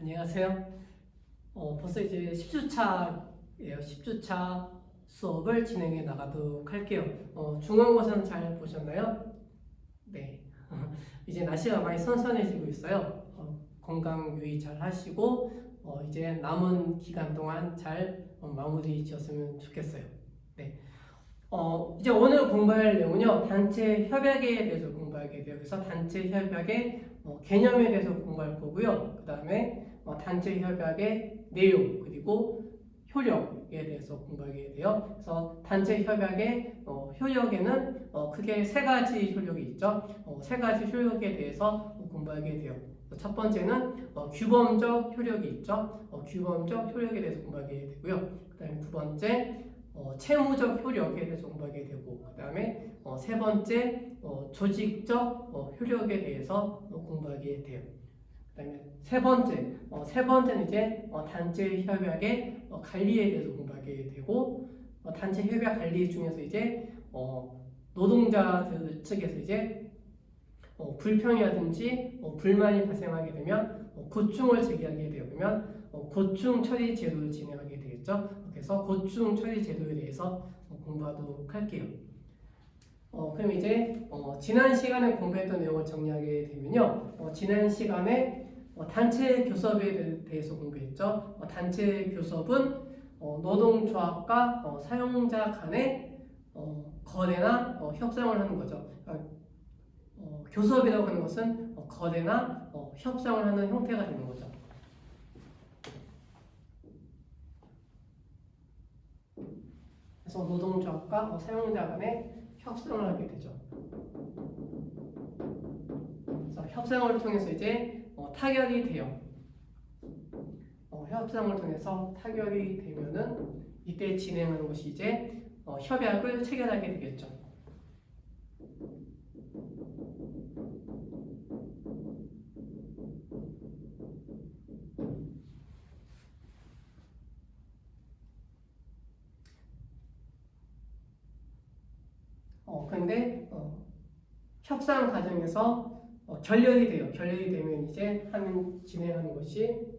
안녕하세요. 벌써 이제 10주차예요. 10주차 수업을 진행해 나가도록 할게요. 중간고사는 잘 보셨나요? 네. 이제 날씨가 많이 선선해지고 있어요. 건강 유의 잘 하시고 이제 남은 기간 동안 잘 마무리 지었으면 좋겠어요. 네. 이제 오늘 공부할 내용은요, 단체 협약에 대해서 공부하게 돼요. 그래서 단체 협약의 개념에 대해서 공부할 거고요. 그 다음에 단체 협약의 내용, 그리고 효력에 대해서 공부하게 돼요. 그래서 단체 협약의 효력에는 크게 세 가지 효력이 있죠. 세 가지 효력에 대해서 공부하게 돼요. 첫 번째는 규범적 효력이 있죠. 규범적 효력에 대해서 공부하게 되고요. 그 다음에 두 번째, 채무적 효력에 대해서 공부하게 되고, 그 다음에 세 번째 조직적 효력에 대해서 공부하게 돼요. 그 다음에 세 번째는 이제 단체 협약의 관리에 대해서 공부하게 되고, 단체 협약 관리 중에서 이제 노동자들 측에서 이제 불평이라든지 불만이 발생하게 되면 고충을 제기하게 되면 고충 처리 제도를 진행하게 되겠죠. 그래서 고충 처리 제도에 대해서 공부하도록 할게요. 그럼 이제 지난 시간에 공부했던 내용을 정리하게 되면요. 지난 시간에 단체 교섭에 대해서 공부했죠. 단체 교섭은 노동조합과 사용자 간의 거래나 협상을 하는 거죠. 교섭이라고 하는 것은 거래나 협상을 하는 형태가 되는 거죠. 그래서 노동조합과 사용자 간의 협상을 하게 되죠. 그래서 협상을 통해서 이제 타결이 돼요. 협상을 통해서 타결이 되면은 이때 진행하는 것이 이제 협약을 체결하게 되겠죠. 그런데 협상 과정에서 결렬이 돼요. 결렬이 되면 이제 진행하는 것이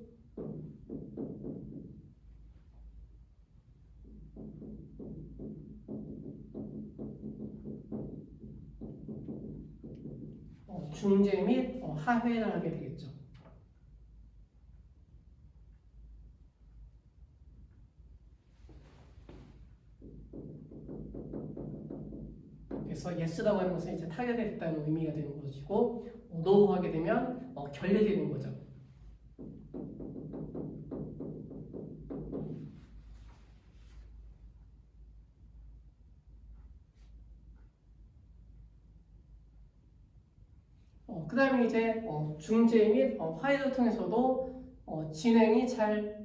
중재 및 하회를 하게 되겠죠. 그래서 yes라고 하는 것은 이제 타결됐다는 의미가 되는 것이고, no 하게 되면 결렬이 되는 거죠. 그 다음에 이제 중재 및 화해를 통해서도 진행이 잘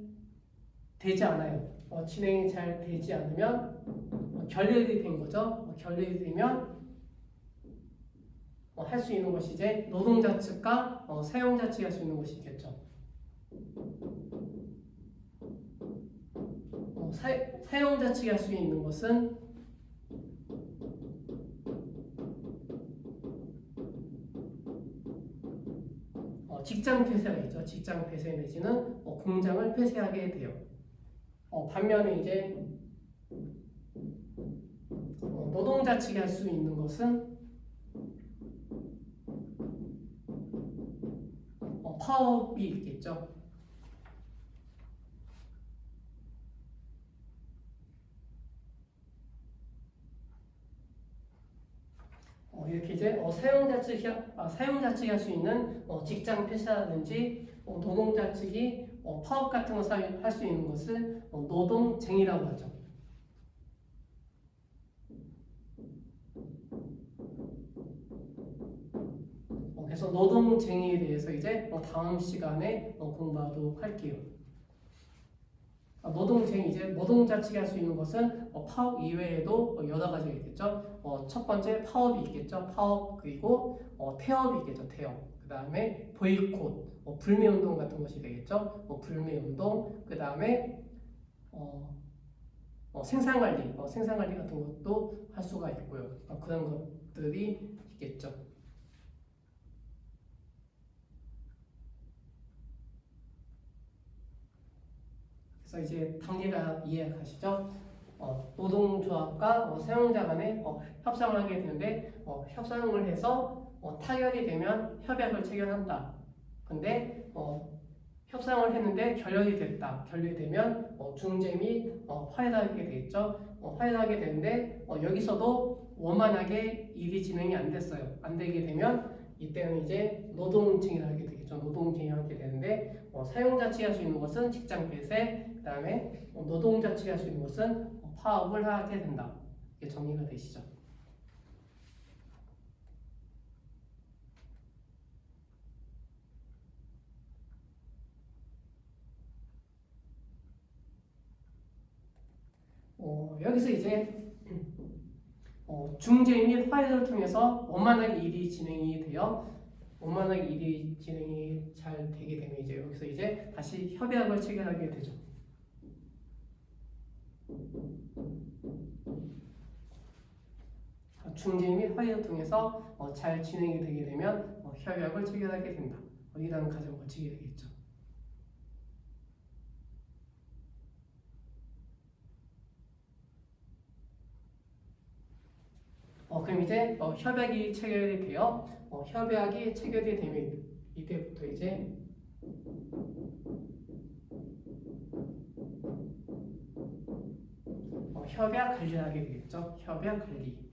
되지 않아요. 진행이 잘 되지 않으면 결렬이 된 거죠. 결렬이 되면 할 수 있는 것이 이제 노동자 측과 사용자 측이 할 수 있는 것이 있겠죠. 사용자 측이 할 수 있는 것은 직장 폐쇄가 있죠. 직장 폐쇄 내지는 공장을 폐쇄하게 돼요. 반면에 이제 노동자 측이 할 수 있는 것은 파업이 있겠죠. 이렇게 이제 사용자 측이 할 수 있는 직장 폐쇄라든지 노동자 측이 파업 같은 것을 할 수 있는 것을 노동쟁의라고 하죠. 그래서 노동쟁의에 대해서 이제 다음 시간에 공부하도록 할게요. 노동쟁의 이제 노동자 측이 할 수 있는 것은 파업 이외에도 여러 가지가 있겠죠. 첫 번째 파업이 있겠죠. 파업 그리고 태업이 있겠죠. 태업. 그 다음에 보이콧, 불매운동 같은 것이 되겠죠. 불매운동. 그 다음에 생산관리, 생산관리 같은 것도 할 수가 있고요. 그런 것들이 있겠죠. 그래서 이제 단계가 이해가시죠? 노동조합과 사용자 간에 협상을 하게 되는데 협상을 해서 타결이 되면 협약을 체결한다. 근데 협상을 했는데 결렬이 됐다. 결렬이 되면 중재 및 화해를 하게 되겠죠. 화해를 하게 되는데 여기서도 원만하게 일이 진행이 안 됐어요. 안 되게 되면 이때는 이제 노동쟁의를 하게 되겠죠. 노동쟁의를 하게 되는데 사용자 측이 할 수 있는 것은 직장 폐쇄, 그 다음에 노동자 측이 할 수 있는 것은 파업을 하게 된다. 이게 정리가 되시죠. 여기서 이제 중재 및 화해를 통해서 원만하게 일이 진행이 되어 원만하게 일이 진행이 잘 되게 되면 이제 여기서 이제 다시 협약을 체결하게 되죠. 중재 및 화해를 통해서 잘 진행이 되게 되면 협약을 체결하게 된다. 이라는 과정을 거치게 되겠죠. 그럼 이제 협약이 체결이 되어 협약이 체결이 되면 이때부터 이제 협약 관리를 하게 되겠죠. 협약 관리.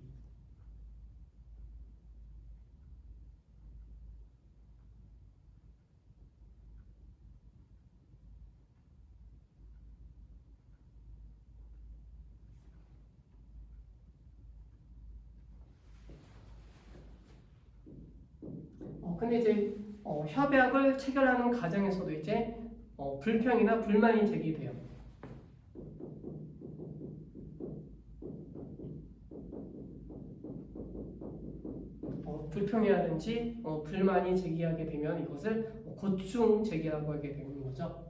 근데 이제 협약을 체결하는 과정에서도 이제 불평이나 불만이 제기돼요. 불평이라든지 불만이 제기하게 되면 이것을 고충 제기라고 하게 되는 거죠.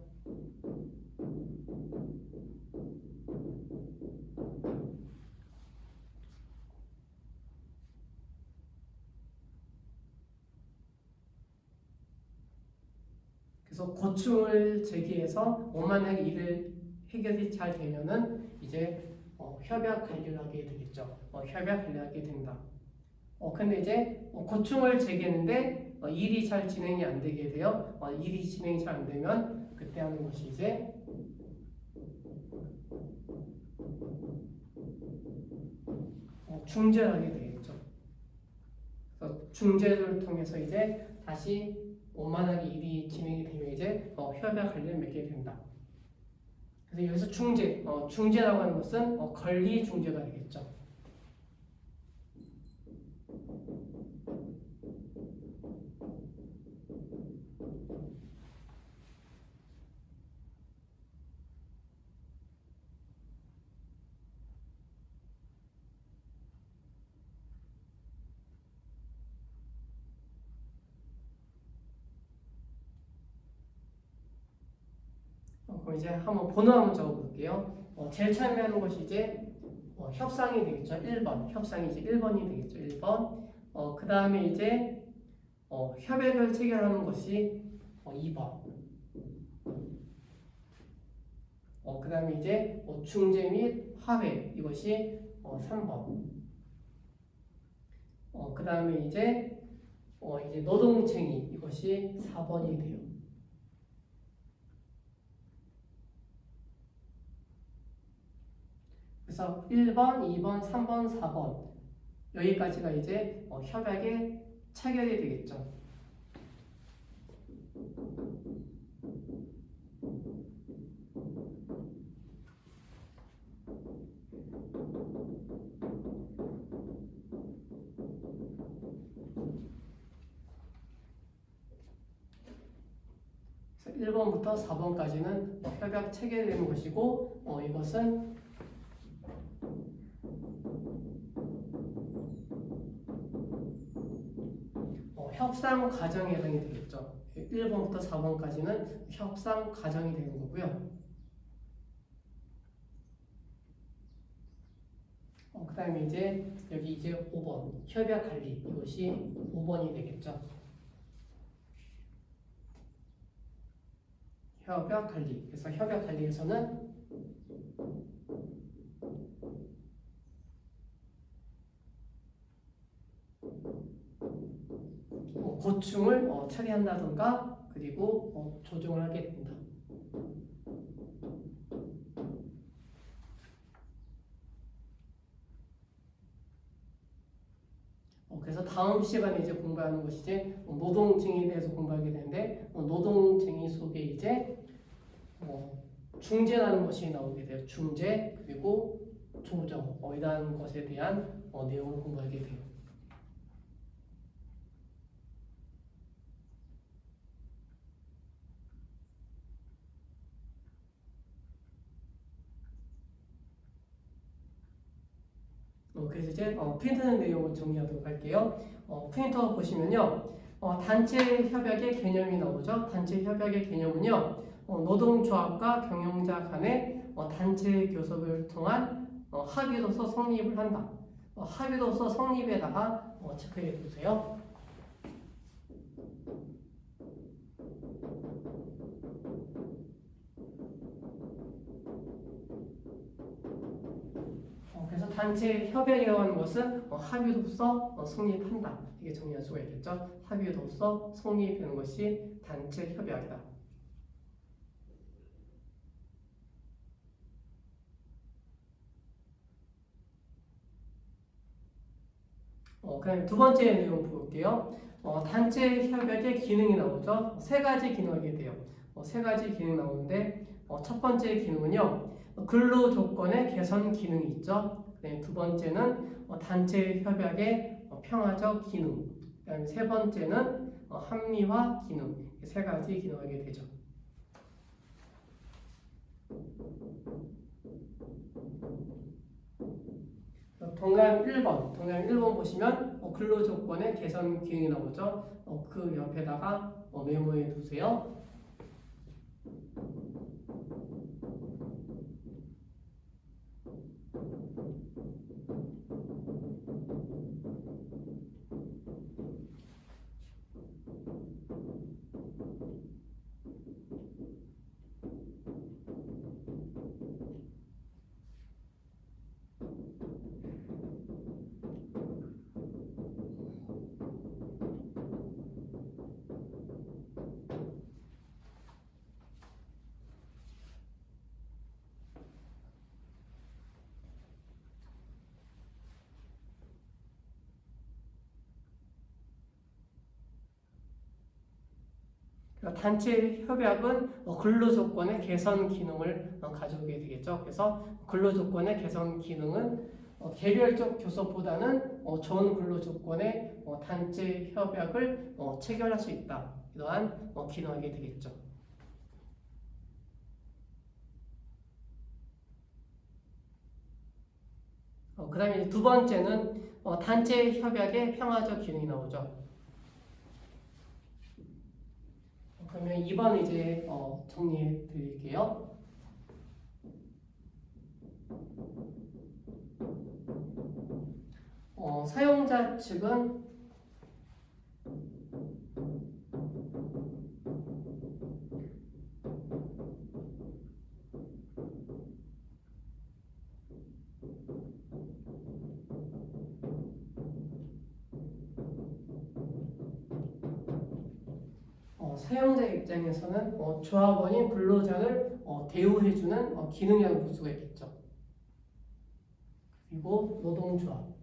그래서 고충을 제기해서 원만하게 일을 해결이 잘 되면은 이제 협약 관리를 하게 되겠죠. 협약 관리하게 된다. 근데 이제 고충을 제기했는데 일이 잘 진행이 안 되게 돼요. 일이 진행이 잘 안 되면 그때 하는 것이 이제 중재를 하게 되겠죠. 그래서 중재를 통해서 이제 다시 원만하게 일이 진행이 되면 이제 협약 관리를 맺게 된다. 그래서 여기서 중재라고 하는 것은 권리 중재가 되겠죠. 그럼 이제 한번 번호 한번 적어볼게요. 제일 처음에 하는 것이 이제 협상이 되겠죠. 1번. 협상이 이제 1번이 되겠죠. 1번. 그 다음에 이제 협약을 체결하는 것이 2번. 그 다음에 이제 중재 및 화해 이것이 3번. 그 다음에 이제 노동쟁의 이것이 4번이 돼요. 그래서 1번, 2번, 3번, 4번 여기까지가 이제 협약의 체결이 되겠죠. 그래서 1번부터 4번까지는 협약 체결되는 것이고 이것은 협상 과정에 해당이 되겠죠. 1번부터 4번까지는 협상 과정이 되는 거고요. 그 다음에 이제 여기 이제 5번 협약 관리 이것이 5번이 되겠죠. 협약 관리. 그래서 협약 관리에서는 고충을 처리한다던가 그리고 조정을 하게 된다. 그래서 다음 시간에 이제 공부하는 것이 이제 노동쟁의에 대해서 공부하게 되는데 노동쟁의 속에 이제 중재라는 것이 나오게 돼요. 중재 그리고 조정 이러한 것에 대한 내용을 공부하게 돼요. 그래서 이제 프린트는 내용을 정리하도록 할게요. 프린터 보시면요. 단체 협약의 개념이 나오죠. 단체 협약의 개념은요. 노동조합과 경영자 간의 단체 교섭을 통한 합의로서 성립을 한다. 합의로서 성립에다가 체크해 두세요. 그래서 단체 협약이라고 하는 것은 합의로서 성립한다. 이게 정리할 수가 있겠죠. 합의로서 성립되는 것이 단체 협약이다. 그다음에 두 번째 내용 볼게요. 단체 협약의 기능이 나오죠. 세 가지 기능이 돼요. 세 가지 기능 나오는데 첫 번째 기능은요. 근로 조건의 개선 기능이 있죠. 두 번째는 단체 협약의 평화적 기능. 그다음에 세 번째는 합리화 기능. 세 가지 기능하게 되죠. 동그라미 1번 보시면 근로 조건의 개선 기능이 나오죠. 그 옆에다가 메모해 두세요. 단체 협약은 근로조건의 개선 기능을 가져오게 되겠죠. 그래서 근로조건의 개선 기능은 개별적 교섭보다는 좋은 근로조건의 단체 협약을 체결할 수 있다. 이러한 기능하게 되겠죠. 그 다음에 두 번째는 단체 협약의 평화적 기능이 나오죠. 그러면 2번 이제 정리해 드릴게요. 사용자 측은 사용자 입장에서는 조합원이 근로자를 대우해주는 기능이라고 볼 수가 있겠죠. 그리고 노동조합.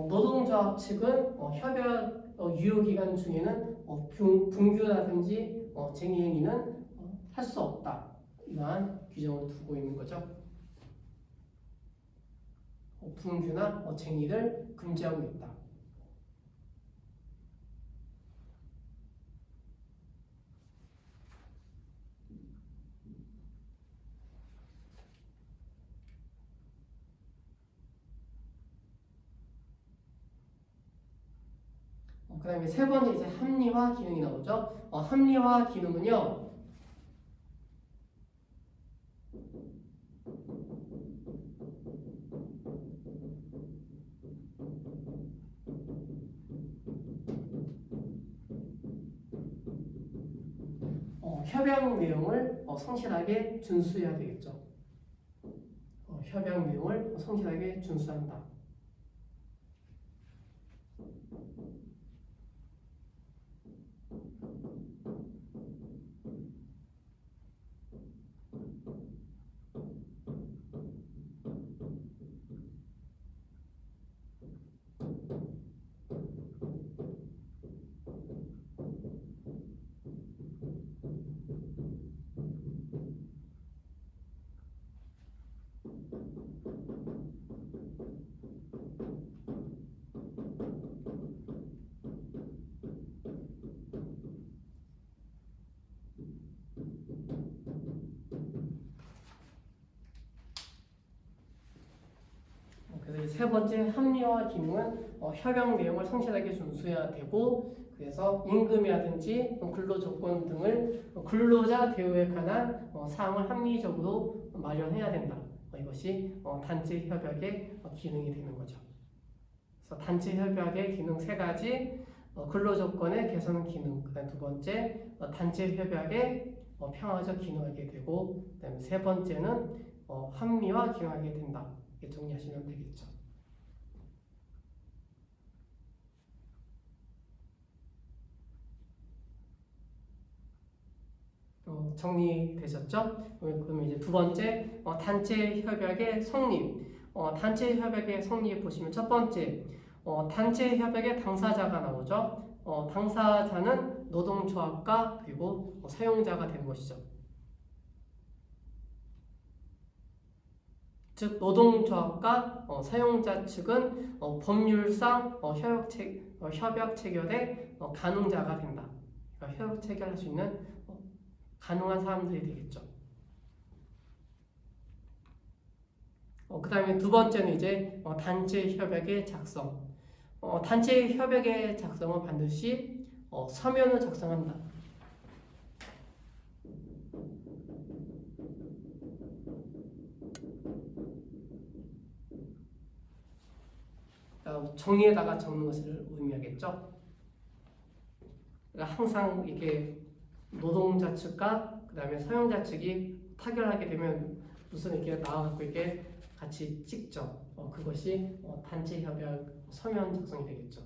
노동조합 측은 협약 유효기간 중에는 분규라든지 쟁의행위는 할 수 없다. 이러한 규정을 두고 있는 거죠. 분규나 쟁의를 금지하고 있다. 그다음에 세 번째 이제 합리화 기능이 나오죠. 합리화 기능은요. 협약 내용을 성실하게 준수해야 되겠죠. 협약 내용을 성실하게 준수한다. 그래서 세 번째 합리화 기능은 협약 내용을 성실하게 준수해야 되고, 그래서 임금이라든지 근로 조건 등을 근로자 대우에 관한 사항을 합리적으로 마련해야 된다. 이것이 단체 협약의 기능이 되는 거죠. 그래서 단체 협약의 기능 세 가지, 근로 조건의 개선 기능, 그다음 두 번째 단체 협약의 평화적 기능하게 되고, 그다음에 세 번째는 합리화 기능하게 된다. 이렇게 정리하시면 되겠죠. 정리되셨죠? 그럼 이제 두 번째 단체 협약의 성립. 단체 협약의 성립 보시면 첫 번째 단체 협약의 당사자가 나오죠. 당사자는 노동조합과 그리고 사용자가 되는 것이죠. 즉 노동조합과 사용자 측은 법률상 협약 체결의 가능자가 된다. 그러니까 협약 체결할 수 있는 가능한 사람들이 되겠죠. 그 다음에 두 번째는 이제 단체 협약의 작성. 단체 협약의 작성은 반드시 서면을 작성한다. 종이에다가 적는 것을 의미하겠죠. 그러니까 항상 이렇게 노동자 측과 그 다음에 사용자 측이 타결하게 되면 무슨 이렇게 나와갖고 이렇게 같이 찍죠. 그것이 단체 협약 서면 작성이 되겠죠.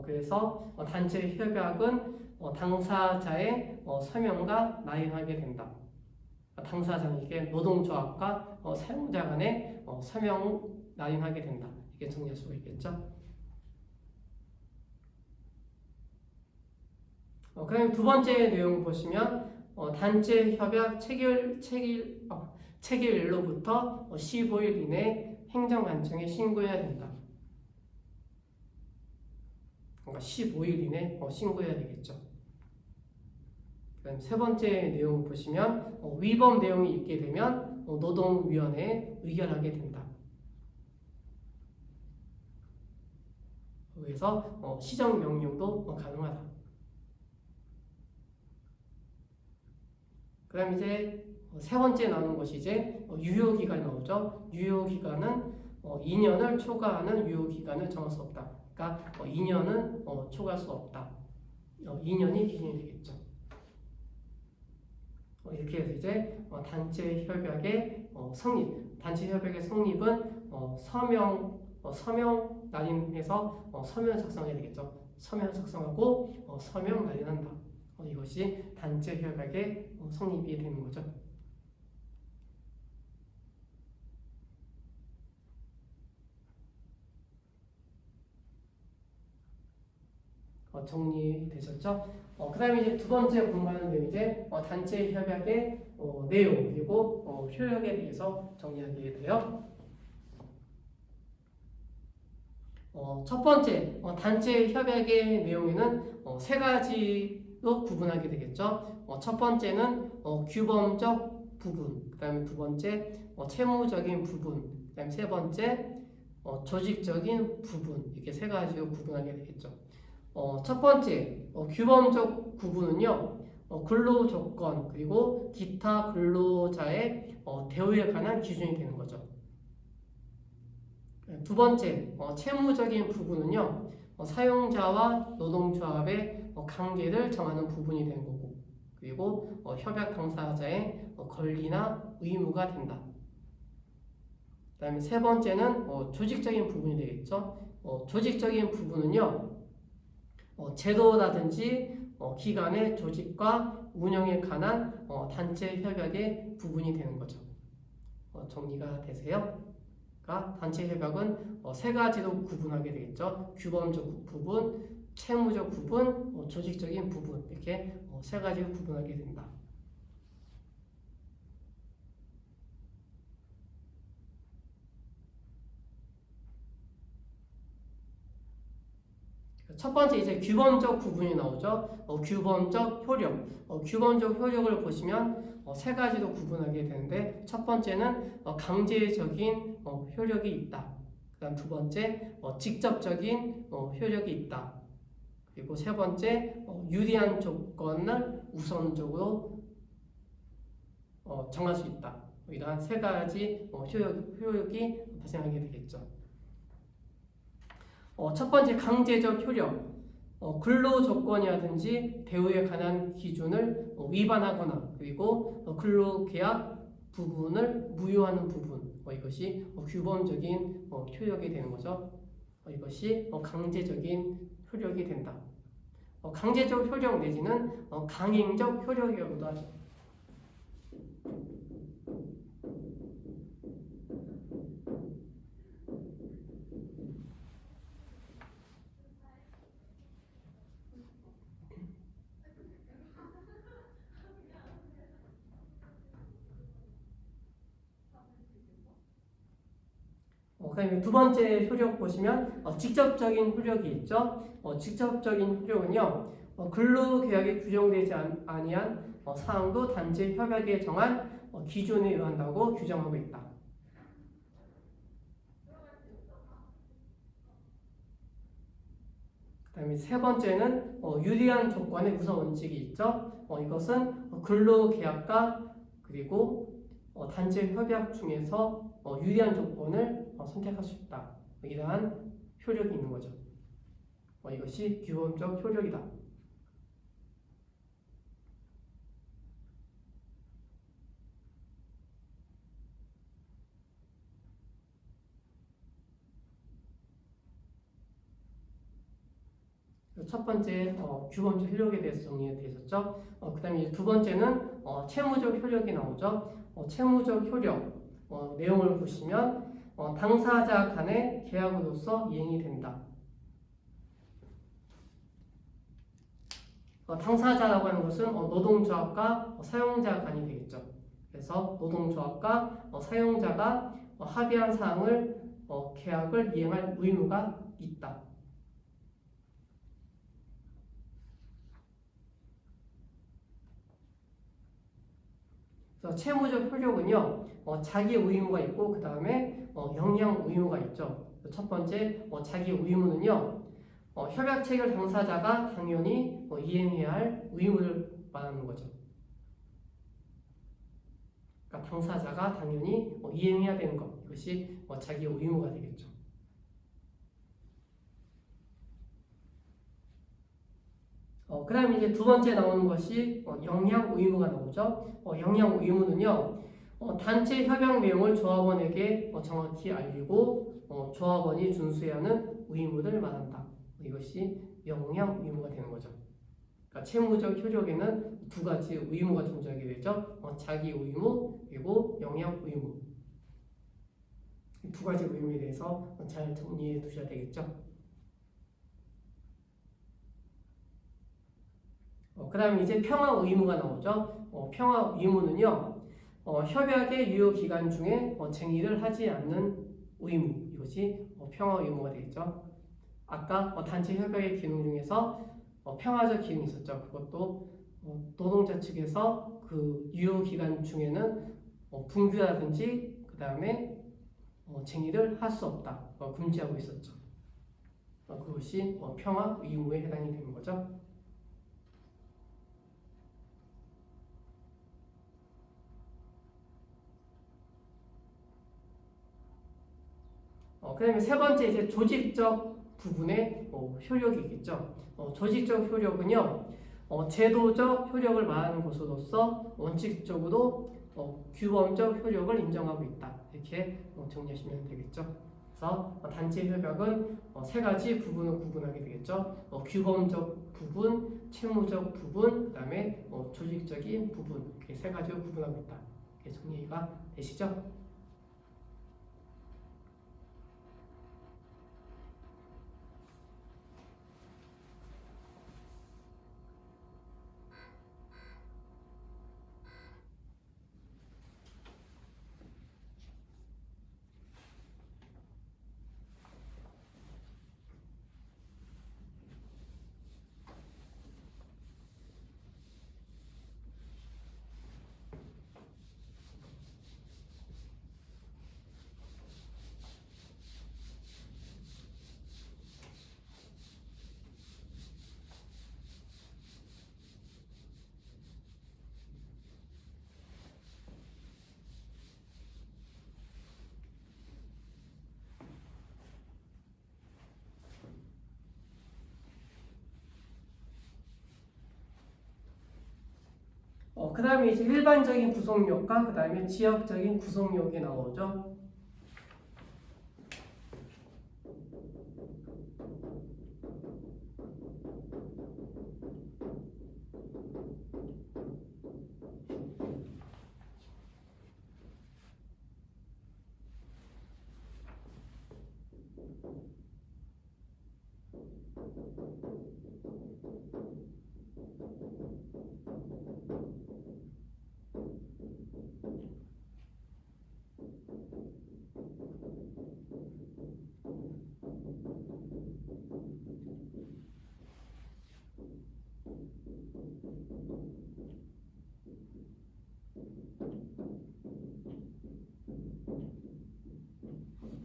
그래서 단체 협약은 당사자의 서명과 나인하게 된다. 당사자에게 노동조합과 사용자 간의 서명 나인하게 된다. 이게 정리할 수가 있겠죠. 그 다음에 두 번째 내용 보시면 단체 협약 체결일로부터 15일 이내 행정관청에 신고해야 된다. 그러니까 15일 이내 신고해야 되겠죠. 그다음 세 번째 내용 보시면 위법 내용이 있게 되면 노동위원회에 의결하게 된다. 그래서 시정 명령도 가능하다. 그다음 이제 세 번째 나오는 것이 이제 유효 기간이 나오죠. 유효 기간은 2년을 초과하는 유효 기간을 정할 수 없다. 그러니까 2년은 초과할 수 없다. 2년이 기준이 되겠죠. 이렇게 해서 이제 단체 협약의 성립, 단체 협약의 성립은 서명 날인해서 서면 작성해야 되겠죠. 서면 작성하고 서명 날인한다. 이것이 단체 협약의 성립이 되는 거죠. 정리되셨죠? 그 다음에 이제 두 번째 공부하는 내용 이제 단체 협약의 내용 그리고 효력에 대해서 정리하게 돼요. 첫 번째 단체 협약의 내용에는 세 가지로 구분하게 되겠죠. 첫 번째는 규범적 부분, 그 다음에 두 번째 채무적인 부분, 그다음에 세 번째 조직적인 부분, 이렇게 세 가지로 구분하게 되겠죠. 첫 번째 규범적 구분은요, 근로조건 그리고 기타 근로자의 대우에 관한 기준이 되는 거죠. 두 번째 채무적인 부분은요, 사용자와 노동조합의 관계를 정하는 부분이 되는 거고, 그리고 협약 당사자의 권리나 의무가 된다. 그 다음에 세 번째는 조직적인 부분이 되겠죠. 조직적인 부분은요, 제도라든지 기관의 조직과 운영에 관한 단체 협약의 부분이 되는 거죠. 정리가 되세요? 그러니까 단체 협약은 세 가지로 구분하게 되겠죠. 규범적 부분, 채무적 부분, 조직적인 부분, 이렇게 세 가지로 구분하게 된다. 첫 번째 이제 규범적 부분이 나오죠. 규범적 효력. 규범적 효력을 보시면 세 가지로 구분하게 되는데, 첫 번째는 강제적인 효력이 있다. 그다음 두 번째 직접적인 효력이 있다. 그리고 세 번째 유리한 조건을 우선적으로 정할 수 있다. 이러한 세 가지 효력이 발생하게 되겠죠. 첫 번째 강제적 효력, 근로 조건이라든지 대우에 관한 기준을 위반하거나, 그리고 근로계약 부분을 무효하는 부분, 이것이 규범적인 효력이 되는 거죠. 이것이 강제적인 효력이 된다. 강제적 효력 내지는 강행적 효력이라고도 하죠. 그다음에 두 번째 효력 보시면 직접적인 효력이 있죠. 직접적인 효력은요, 근로계약에 규정되지 아니한 사항도 단체 협약에 정한 기준에 의한다고 규정하고 있다. 그다음에 세 번째는 유리한 조건의 우선 원칙이 있죠. 이것은 근로계약과 그리고 단체 협약 중에서 유리한 조건을 선택할 수 있다. 이러한 효력이 있는 거죠. 이것이 규범적 효력이다. 첫 번째 규범적 효력에 대해서 정리가 되어 있었죠. 그 다음에 두 번째는 채무적 효력이 나오죠. 채무적 효력 내용을 보시면 당사자 간의 계약으로서 이행이 된다. 당사자라고 하는 것은 노동조합과 사용자 간이 되겠죠. 그래서 노동조합과 사용자가 합의한 사항을 계약을 이행할 의무가 있다. 그래서 채무적 효력은요, 자기 의무가 있고 그 다음에 영향 의무가 있죠. 첫 번째 자기 의무는요, 협약 체결 당사자가 당연히 이행해야 할 의무를 말하는 거죠. 그러니까 당사자가 당연히 이행해야 되는 것, 이것이 자기 의무가 되겠죠. 그 다음에 이제 두 번째 나오는 것이 영향 의무가 나오죠. 영향 의무는요, 단체 협약 내용을 조합원에게 정확히 알리고 조합원이 준수해야 하는 의무를 말한다. 이것이 영향 의무가 되는 거죠. 그러니까 채무적 효력에는 두 가지 의무가 존재하게 되죠. 자기 의무 그리고 영향 의무. 두 가지 의무에 대해서 잘 정리해 두셔야 되겠죠. 그 다음에 이제 평화 의무가 나오죠. 평화 의무는요, 협약의 유효 기간 중에 쟁의를 하지 않는 의무, 이것이 평화 의무가 되겠죠. 아까 단체 협약의 기능 중에서 평화적 기능이 있었죠. 그것도 노동자 측에서 그 유효 기간 중에는 분규라든지 그 다음에 쟁의를 할 수 없다. 금지하고 있었죠. 그것이 평화 의무에 해당이 되는 거죠. 그 다음에 세 번째 이제 조직적 부분의 효력이겠죠. 조직적 효력은요, 제도적 효력을 말하는 것으로서 원칙적으로 규범적 효력을 인정하고 있다. 이렇게 정리하시면 되겠죠. 그래서 단체 협약은 세 가지 부분을 구분하게 되겠죠. 규범적 부분, 채무적 부분, 그 다음에 조직적인 부분, 이렇게 세 가지로 구분하고 있다. 이렇게 정리가 되시죠? 그 다음에 이제 일반적인 구속력과 그 다음에 지역적인 구속력이 나오죠.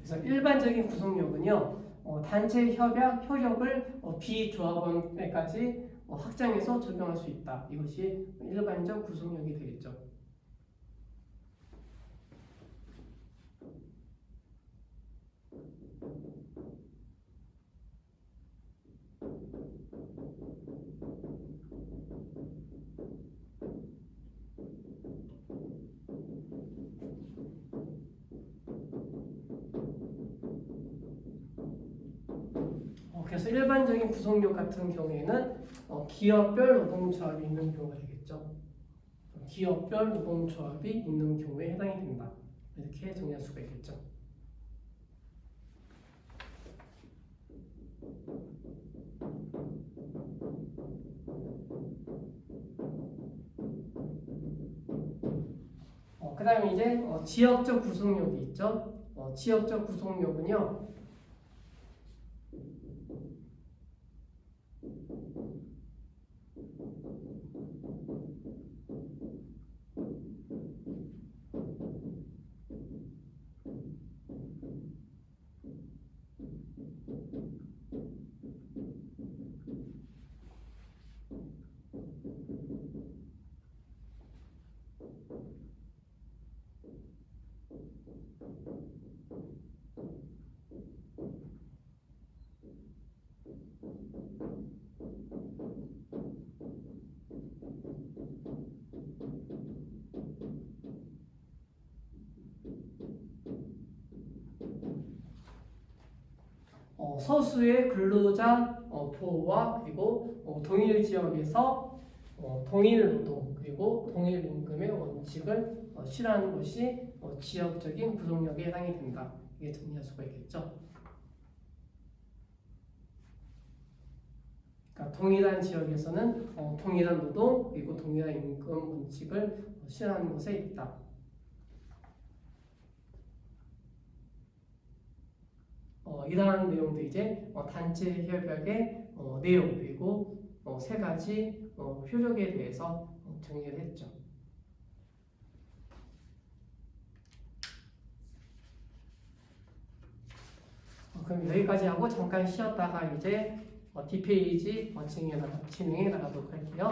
그래서 일반적인 구속력은요, 단체 협약 효력을 비조합원에까지 확장해서 적용할 수 있다. 이것이 일반적 구속력이 되겠죠. 그래서 일반적인 구속력 같은 경우에는 기업별 노동조합이 있는 경우가 되겠죠. 기업별 노동조합이 있는 경우에 해당이 된다. 이렇게 정리할 수가 있겠죠. 그 다음에 이제 지역적 구속력이 있죠. 지역적 구속력은요, 서수의 근로자 보호와 그리고 동일 지역에서 동일 노동 그리고 동일 임금의 원칙을 실현하는 것이 지역적인 구속력에 해당이 된다. 이게 정리할 수가 있겠죠. 그러니까 동일한 지역에서는 동일한 노동 그리고 동일한 임금 원칙을 실현하는 것에 있다. 이러한 내용도 이제 단체 협약의 내용 그리고 세 가지 효력에 대해서 정리를 했죠. 그럼 여기까지 하고 잠깐 쉬었다가 이제 뒷페이지 진행해 나가도록 할게요.